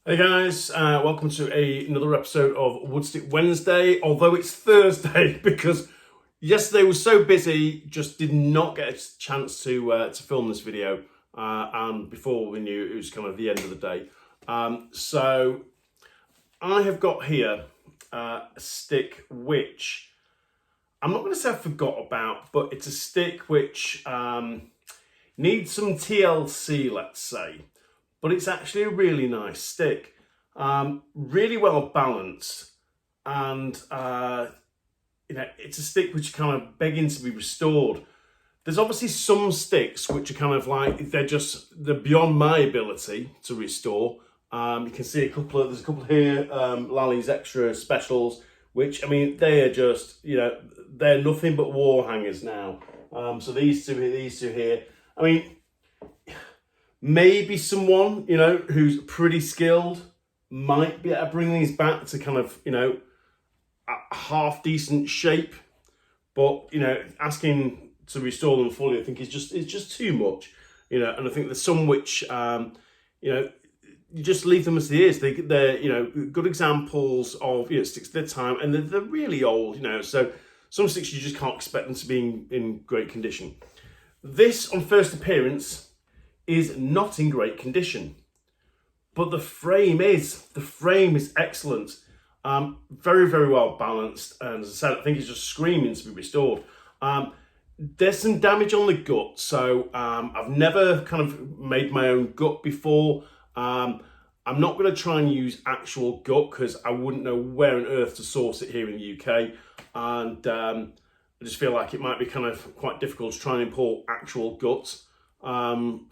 Hey guys, welcome to another episode of Woodstick Wednesday, although it's Thursday because yesterday was so busy, just did not get a chance to film this video, and before we knew it was kind of the end of the day. So I have got here a stick which I'm not going to say I forgot about, but it's a stick which needs some TLC, let's say. But it's actually a really nice stick, really well balanced, and it's a stick which is kind of begging to be restored. There's obviously some sticks which are kind of like they're beyond my ability to restore. You can see there's a couple here, Lally's Extra Specials, which I mean they are just they're nothing but war hangers now. So these two here, I mean. Maybe someone, who's pretty skilled might be able to bring these back to kind of, a half decent shape. But, asking to restore them fully, I think it's just too much, and I think there's some which, you just leave them as they is. They're, good examples of, sticks of their time, and they're really old, so some sticks you just can't expect them to be in great condition. This, on first appearance, is not in great condition, but the frame is excellent, very, very well balanced, and as I said, I think it's just screaming to be restored. There's some damage on the gut, so I've never kind of made my own gut before. I'm not going to try and use actual gut because I wouldn't know where on earth to source it here in the UK, and I just feel like it might be kind of quite difficult to try and import actual guts from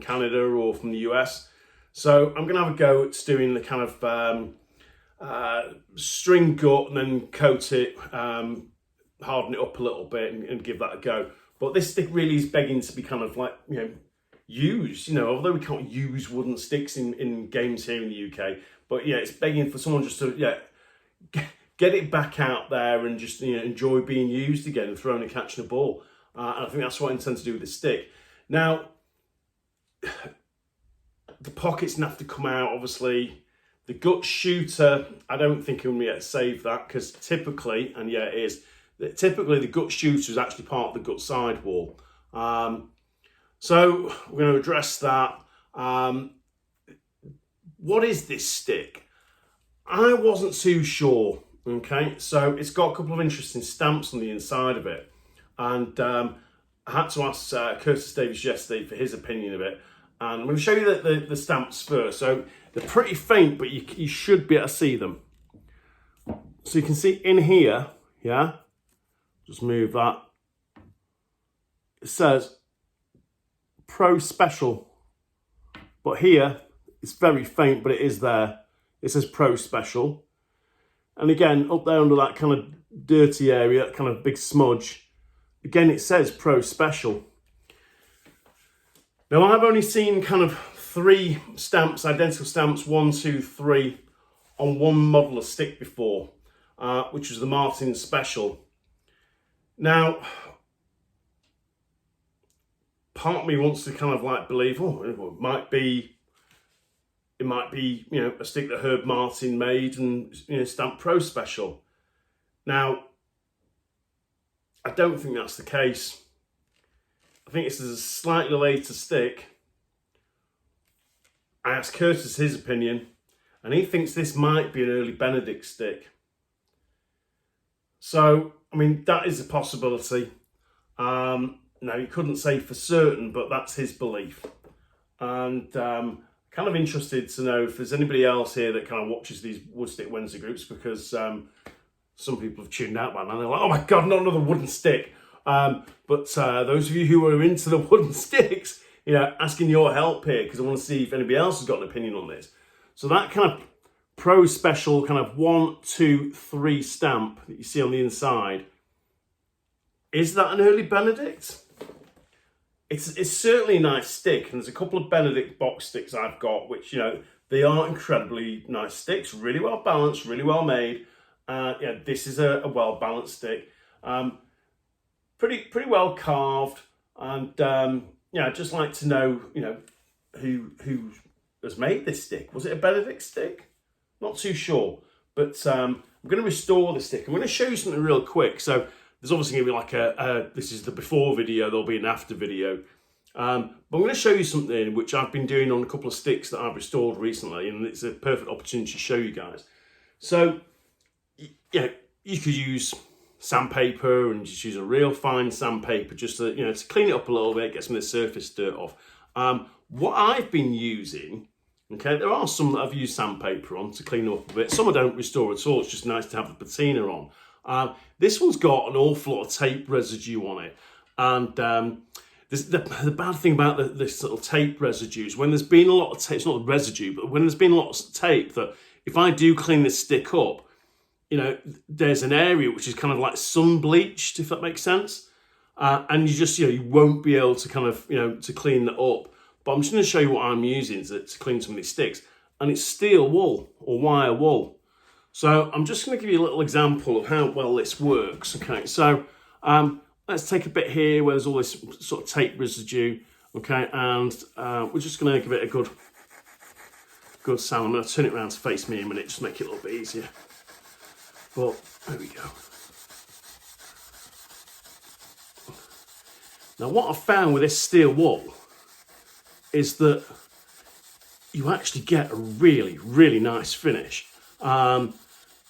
Canada or from the US. So I'm going to have a go at doing the kind of string gut and then coat it, harden it up a little bit and give that a go. But this stick really is begging to be kind of like, used, although we can't use wooden sticks in games here in the UK, but it's begging for someone just to, get it back out there and just, enjoy being used again and throwing and catching a ball. And I think that's what I intend to do with this stick. Now, the pockets have to come out, obviously. The gut shooter, I don't think I'm going to be able to save that because typically, and it is, typically the gut shooter is actually part of the gut sidewall. So we're going to address that. What is this stick? I wasn't too sure, okay? So it's got a couple of interesting stamps on the inside of it. And I had to ask Curtis Davis yesterday for his opinion of it. And I'm going to show you the stamps first. So they're pretty faint, but you should be able to see them. So you can see in here, just move that. It says Pro Special. But here, it's very faint, but it is there. It says Pro Special. And again, up there under that kind of dirty area, that kind of big smudge, again, it says Pro Special. Now, I've only seen kind of 3 stamps, identical stamps, 1, 2, 3, on one model of stick before, which was the Martin Special. Now, part of me wants to kind of like believe, it might be, a stick that Herb Martin made and, stamped Pro Special. Now, I don't think that's the case. I think this is a slightly later stick. I asked Curtis his opinion, and he thinks this might be an early Benedict stick. So, I mean, that is a possibility. Now, he couldn't say for certain, but that's his belief. And kind of interested to know if there's anybody else here that kind of watches these Woodstick Wednesday groups, because some people have tuned out by now. They're like, oh my God, not another wooden stick. But those of you who are into the wooden sticks, asking your help here, because I want to see if anybody else has got an opinion on this. So that kind of Pro Special kind of 1, 2, 3 stamp that you see on the inside, is that an early Benedict? It's certainly a nice stick, and there's a couple of Benedict box sticks I've got, which, they are incredibly nice sticks, really well balanced, really well made. This is a well-balanced stick. Pretty well carved, and I'd just like to know, who has made this stick. Was it a Benedict stick? Not too sure. But I'm going to restore the stick. I'm going to show you something real quick. So there's obviously going to be like this is the before video, there'll be an after video. But I'm going to show you something which I've been doing on a couple of sticks that I've restored recently, and it's a perfect opportunity to show you guys. So, yeah, you could use sandpaper and just use a real fine sandpaper just to, to clean it up a little bit, get some of the surface dirt off. What I've been using, okay, there are some that I've used sandpaper on to clean up a bit. Some I don't restore at all. It's just nice to have the patina on. This one's got an awful lot of tape residue on it. And the bad thing about this little tape residue is when there's been a lot of tape, it's not the residue, but when there's been lots of tape, that if I do clean this stick up, there's an area which is kind of like sun bleached, if that makes sense. And you just, you won't be able to kind of, to clean that up. But I'm just going to show you what I'm using to clean some of these sticks. And it's steel wool or wire wool. So I'm just going to give you a little example of how well this works. Okay, so let's take a bit here where there's all this sort of tape residue. Okay, and we're just going to give it a good sound. I'm going to turn it around to face me in a minute, just make it a little bit easier. But there we go. Now what I've found with this steel wool is that you actually get a really, really nice finish. And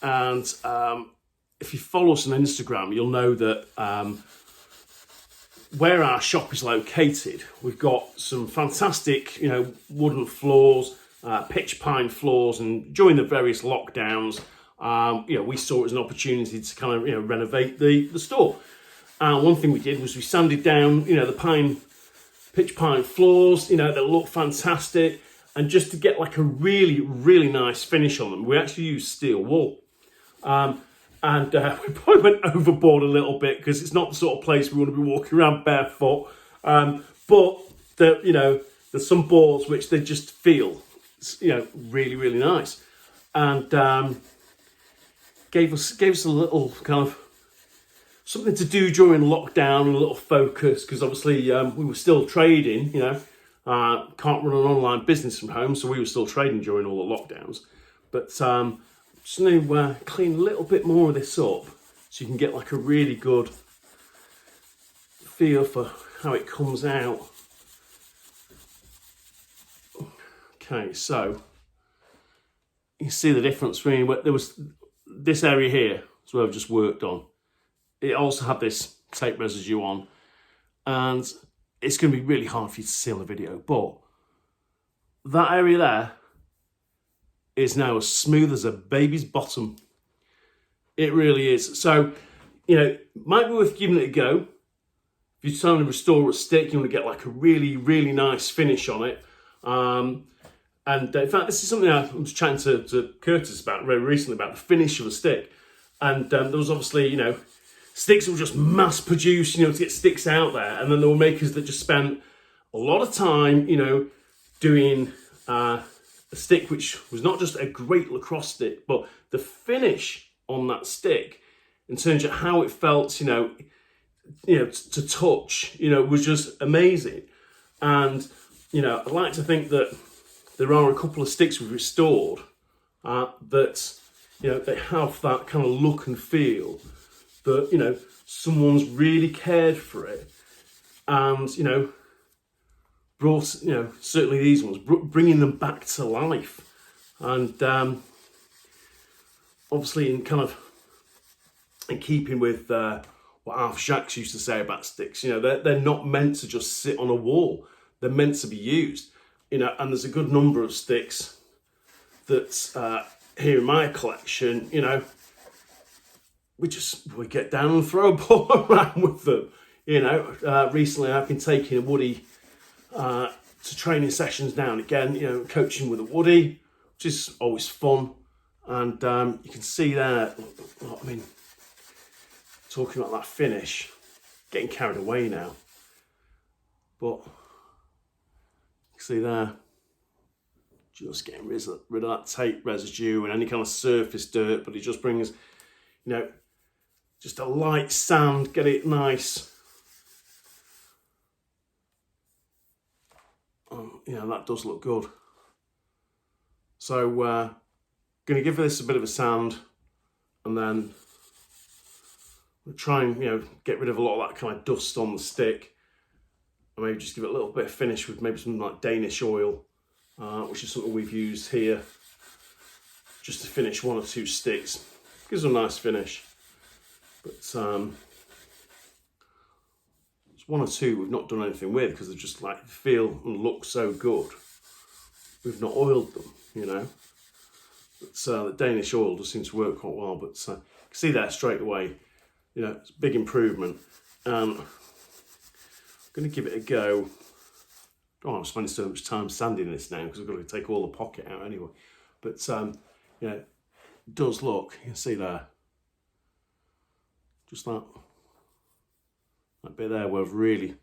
if you follow us on Instagram, you'll know that where our shop is located, we've got some fantastic, wooden floors, pitch pine floors, and during the various lockdowns, we saw it as an opportunity to kind of, renovate the store. One thing we did was we sanded down, the pitch pine floors, that look fantastic. And just to get like a really, really nice finish on them, we actually used steel wool. And we probably went overboard a little bit because it's not the sort of place we want to be walking around barefoot. But there's some balls which they just feel, really, really nice. And gave us a little kind of something to do during lockdown and a little focus, because obviously we were still trading, can't run an online business from home, so we were still trading during all the lockdowns. But just going to clean a little bit more of this up so you can get like a really good feel for how it comes out. Okay, so you see the difference between there was this area here is where I've just worked on. It also had this tape residue on, and it's going to be really hard for you to see on the video, but that area there is now as smooth as a baby's bottom. It really is. So, might be worth giving it a go. If you're trying to restore a stick, you want to get like a really, really nice finish on it. And in fact, this is something I was chatting to Curtis about very recently, about the finish of a stick. And there was obviously, sticks that were just mass produced, to get sticks out there. And then there were makers that just spent a lot of time, doing a stick which was not just a great lacrosse stick, but the finish on that stick in terms of how it felt, to touch, was just amazing. And, I'd like to think that there are a couple of sticks we've restored that, they have that kind of look and feel that, someone's really cared for it and, brought, certainly these ones, bringing them back to life. And obviously in keeping with what Alf Jacques used to say about sticks, they're not meant to just sit on a wall. They're meant to be used, and there's a good number of sticks that's here in my collection, we get down and throw a ball around with them. Recently I've been taking a woody to training sessions now and again, coaching with a woody, which is always fun. And you can see there, talking about that finish, getting carried away now. But you can see there, just getting rid of that tape residue and any kind of surface dirt, but it just brings, just a light sand, get it nice. That does look good. So going to give this a bit of a sand, and then we'll try and, you know, get rid of a lot of that kind of dust on the stick, and maybe just give it a little bit of finish with maybe something like Danish oil, which is something we've used here, just to finish 1 or 2 sticks. Gives them a nice finish. But there's 1 or 2 we've not done anything with because they just like feel and look so good. We've not oiled them, you know. But the Danish oil does seem to work quite well. But you can see there straight away, you know, it's a big improvement. I'm going to give it a go. Oh, I'm spending so much time sanding this now because I've got to take all the pocket out anyway. But you know, it does look, you can see there, just that bit there where I've really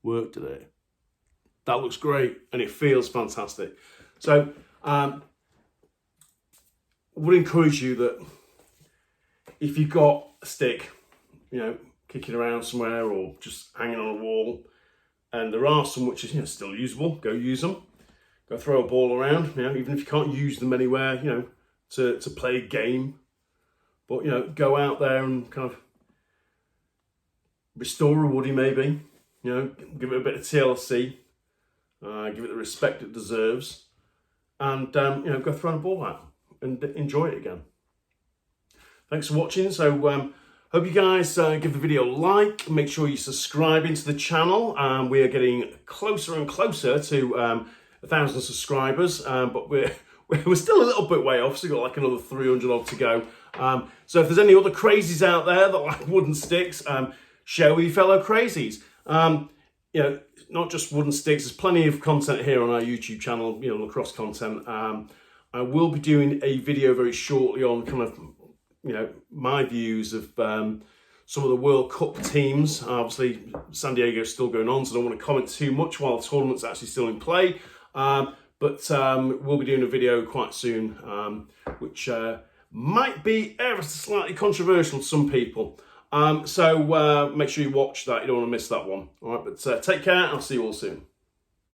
worked at it. That looks great and it feels fantastic. So I would encourage you that if you've got a stick, you know, kicking around somewhere or just hanging on a wall, and there are some which is, you know, still usable, go use them. Go throw a ball around, you know, even if you can't use them anywhere, you know, to play a game. But, you know, go out there and kind of restore a woody maybe, you know, give it a bit of TLC, give it the respect it deserves, and, you know, go throw a ball out and enjoy it again. Thanks for watching. So, hope you guys give the video a like. Make sure you subscribe into the channel. We are getting closer and closer to 1,000 subscribers, but we're still a little bit way off, so we've got like another 300 odd to go. So if there's any other crazies out there that like wooden sticks, share with your fellow crazies. You know, not just wooden sticks, there's plenty of content here on our YouTube channel, you know, lacrosse content. I will be doing a video very shortly on kind of, you know, my views of some of the World Cup teams. Obviously, San Diego's still going on, so I don't want to comment too much while the tournament's actually still in play. But we'll be doing a video quite soon, which might be ever so slightly controversial to some people. So make sure you watch that. You don't want to miss that one. All right, but take care. I'll see you all soon.